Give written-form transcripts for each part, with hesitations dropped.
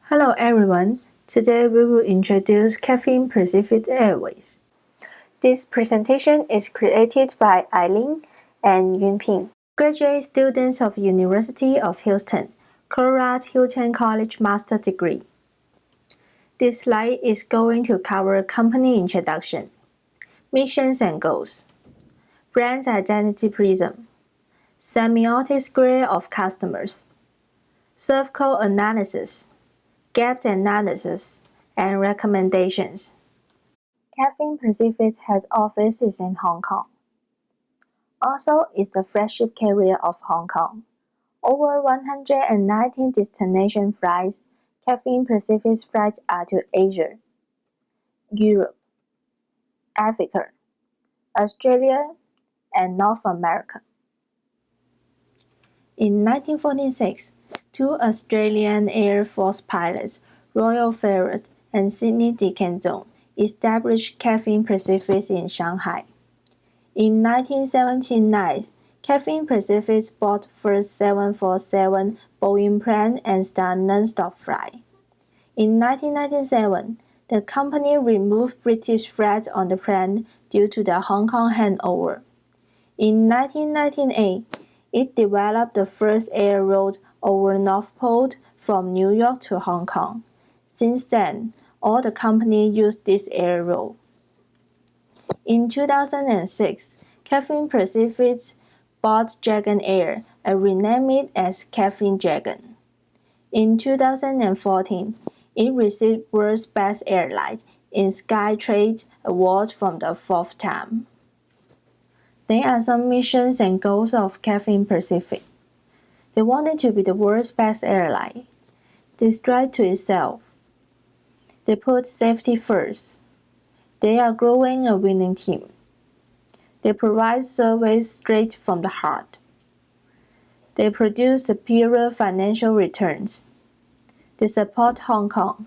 Hello everyone. Today we will introduce Cathay Pacific Airways. This presentation is created by Eileen and Yunping, graduate students of University of Houston, Colorado Hilton College Master Degree. This slide is going to cover company introduction, missions and goals, brand identity prism, semiotic square of customers, circle analysis, gap analysis, and recommendations. Cathay Pacific's head office is in Hong Kong. Also is the flagship carrier of Hong Kong. Over 119 destination flights, Cathay Pacific's flights are to Asia, Europe, Africa, Australia, and North America. In 1946, two Australian Air Force pilots, Royal Ferret and Sidney Dickinson, established Cathay Pacific in Shanghai. In 1979, Cathay Pacific bought first 747 Boeing plane and started non-stop flight. In 1997, the company removed British flags on the plane due to the Hong Kong handover. In 1998, it developed the first air route over North Pole from New York to Hong Kong. Since then, all the company used this air route. In 2006, Cathay Pacific bought Dragon Air and renamed it as Cathay Dragon. In 2014, it received World's Best Airline in Skytrade Award for the fourth time. There are some missions and goals of Cathay Pacific. They wanted to be the world's best airline. They strive to excel. They put safety first. They are growing a winning team. They provide service straight from the heart. They produce superior financial returns. They support Hong Kong.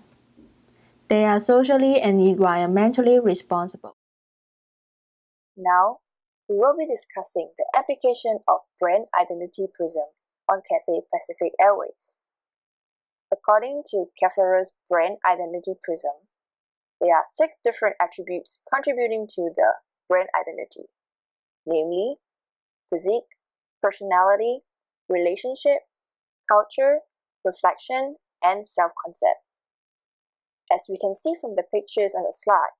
They are socially and environmentally responsible. Now, we will be discussing the application of brand identity prism on Cathay Pacific Airways. According to Cathay's brand identity prism, there are 6 different attributes contributing to the brand identity, namely physique, personality, relationship, culture, reflection, and self-concept. As we can see from the pictures on the slide,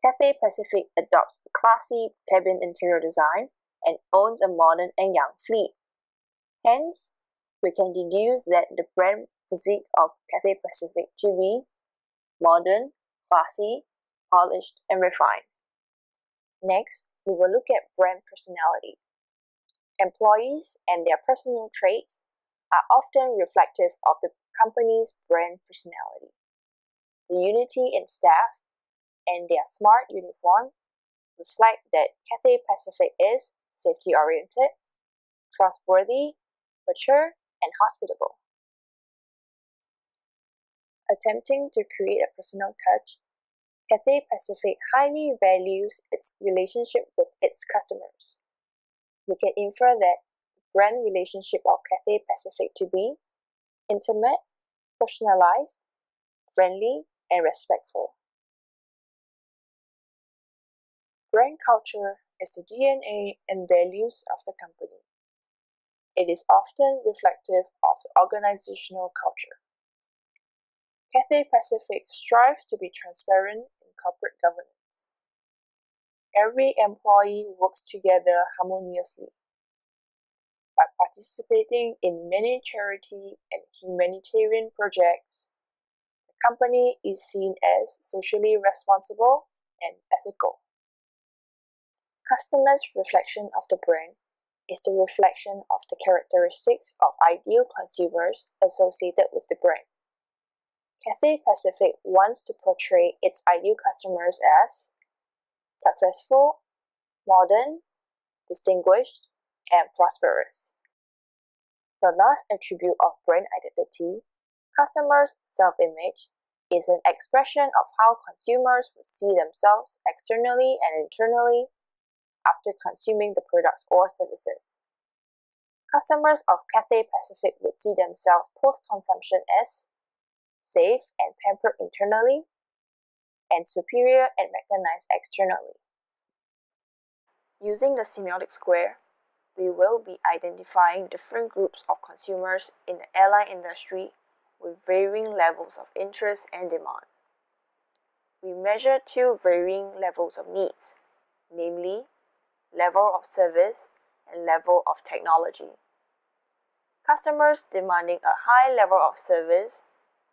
Cathay Pacific adopts a classy cabin interior design and owns a modern and young fleet. Hence, we can deduce that the brand physique of Cathay Pacific to be modern, classy, polished, and refined. Next, we will look at brand personality. Employees and their personal traits are often reflective of the company's brand personality. The unity in staff and their smart uniform reflect that Cathay Pacific is safety-oriented, trustworthy, mature, and hospitable. Attempting to create a personal touch, Cathay Pacific highly values its relationship with its customers. We can infer that the brand relationship of Cathay Pacific to be intimate, personalized, friendly, and respectful. Brand culture is the DNA and values of the company. It is often reflective of the organizational culture. Cathay Pacific strives to be transparent in corporate governance. Every employee works together harmoniously. By participating in many charity and humanitarian projects, the company is seen as socially responsible and ethical. Customers' reflection of the brand is the reflection of the characteristics of ideal consumers associated with the brand. Cathay Pacific wants to portray its ideal customers as successful, modern, distinguished, and prosperous. The last attribute of brand identity, customers' self-image, is an expression of how consumers will see themselves externally and internally after consuming the products or services. Customers of Cathay Pacific would see themselves post-consumption as safe and pampered internally, and superior and recognized externally. Using the semiotic square, we will be identifying different groups of consumers in the airline industry with varying levels of interest and demand. We measure two varying levels of needs, namely level of service and level of technology. Customers demanding a high level of service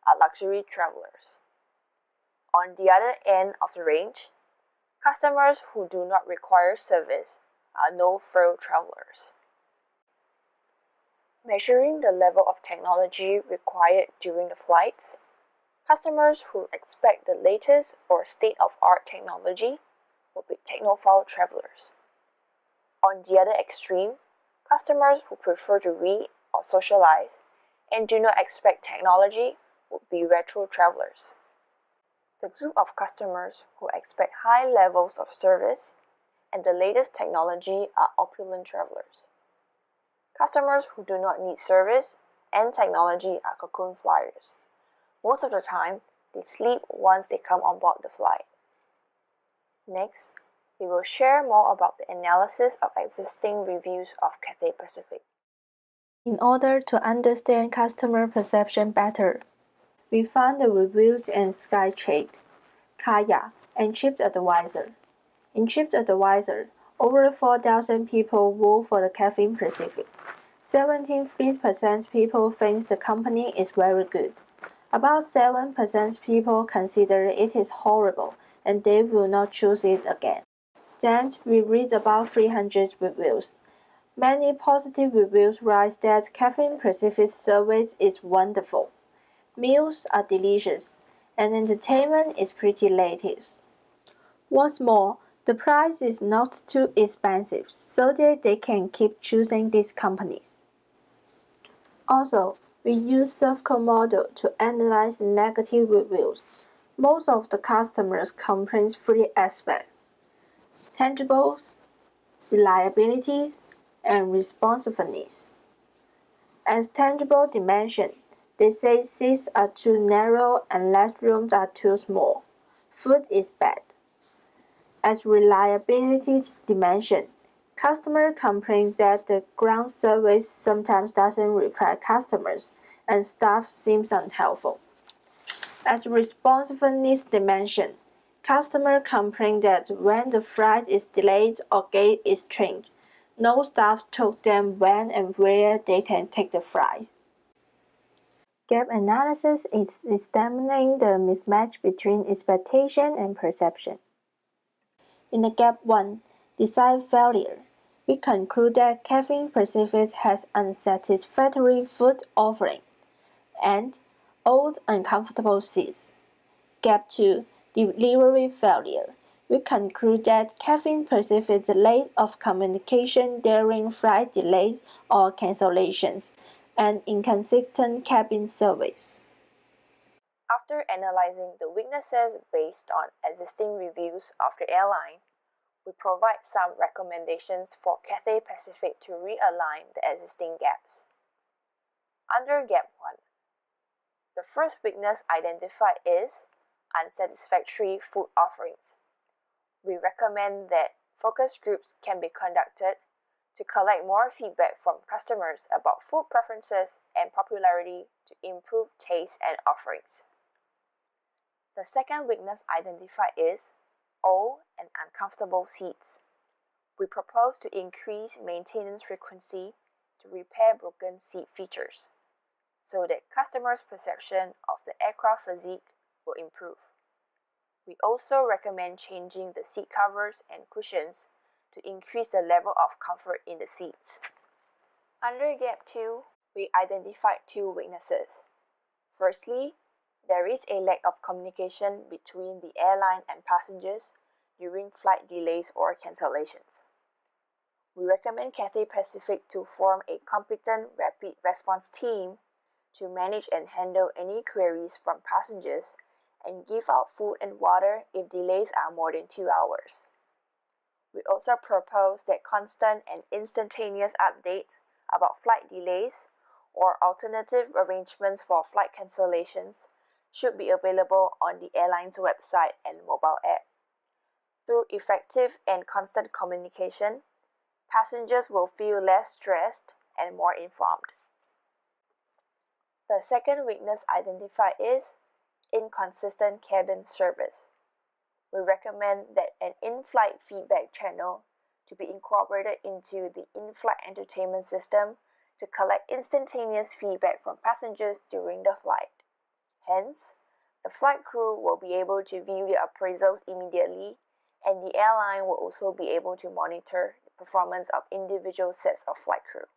are luxury travelers. On the other end of the range, customers who do not require service are no-frill travelers. Measuring the level of technology required during the flights, customers who expect the latest or state-of-art technology will be technophile travelers. On the other extreme, customers who prefer to read or socialize and do not expect technology would be retro travelers. The group of customers who expect high levels of service and the latest technology are opulent travelers. Customers who do not need service and technology are cocoon flyers. Most of the time, they sleep once they come on board the flight. Next, we will share more about the analysis of existing reviews of Cathay Pacific. In order to understand customer perception better, we found the reviews in Skytrade, Kaya, and TripAdvisor. In TripAdvisor, over 4,000 people vote for the Cathay Pacific. 73% people think the company is very good. About 7% people consider it is horrible and they will not choose it again. Then we read about 300 reviews. Many positive reviews write that Cathay Pacific's service is wonderful. Meals are delicious, and entertainment is pretty latest. What's more, the price is not too expensive, so that they can keep choosing these companies. Also, we use Surfco model to analyze negative reviews. Most of the customers complain three aspects: tangibles, reliability, and responsiveness. As tangible dimension, they say seats are too narrow and legrooms are too small. Food is bad. As reliability dimension, customers complain that the ground service sometimes doesn't reply customers and staff seems unhelpful. As responsiveness dimension, customers complain that when the flight is delayed or gate is changed, no staff told them when and where they can take the flight. Gap analysis is examining the mismatch between expectation and perception. In the Gap 1, Design Failure, we conclude that Cathay Pacific has unsatisfactory food offering and old uncomfortable seats. Gap 2, Delivery Failure, we conclude that Cathay Pacific's lack of communication during flight delays or cancellations and inconsistent cabin service. After analyzing the weaknesses based on existing reviews of the airline, we provide some recommendations for Cathay Pacific to realign the existing gaps. Under Gap 1, the first weakness identified is unsatisfactory food offerings. We recommend that focus groups can be conducted to collect more feedback from customers about food preferences and popularity to improve taste and offerings. The second weakness identified is old and uncomfortable seats. We propose to increase maintenance frequency to repair broken seat features so that customers' perception of the aircraft physique will improve. We also recommend changing the seat covers and cushions to increase the level of comfort in the seats. Under Gap 2, we identified two weaknesses. Firstly, there is a lack of communication between the airline and passengers during flight delays or cancellations. We recommend Cathay Pacific to form a competent rapid response team to manage and handle any queries from passengers and give out food and water if delays are more than 2 hours. We also propose that constant and instantaneous updates about flight delays or alternative arrangements for flight cancellations should be available on the airline's website and mobile app. Through effective and constant communication, passengers will feel less stressed and more informed. The second weakness identified is inconsistent cabin service. We recommend that an in-flight feedback channel to be incorporated into the in-flight entertainment system to collect instantaneous feedback from passengers during the flight. Hence, the flight crew will be able to view the appraisals immediately, and the airline will also be able to monitor the performance of individual sets of flight crew.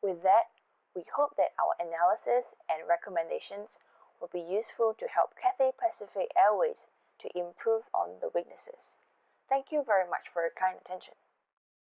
With that, we hope that our analysis and recommendations will be useful to help Cathay Pacific Airways to improve on the weaknesses. Thank you very much for your kind attention.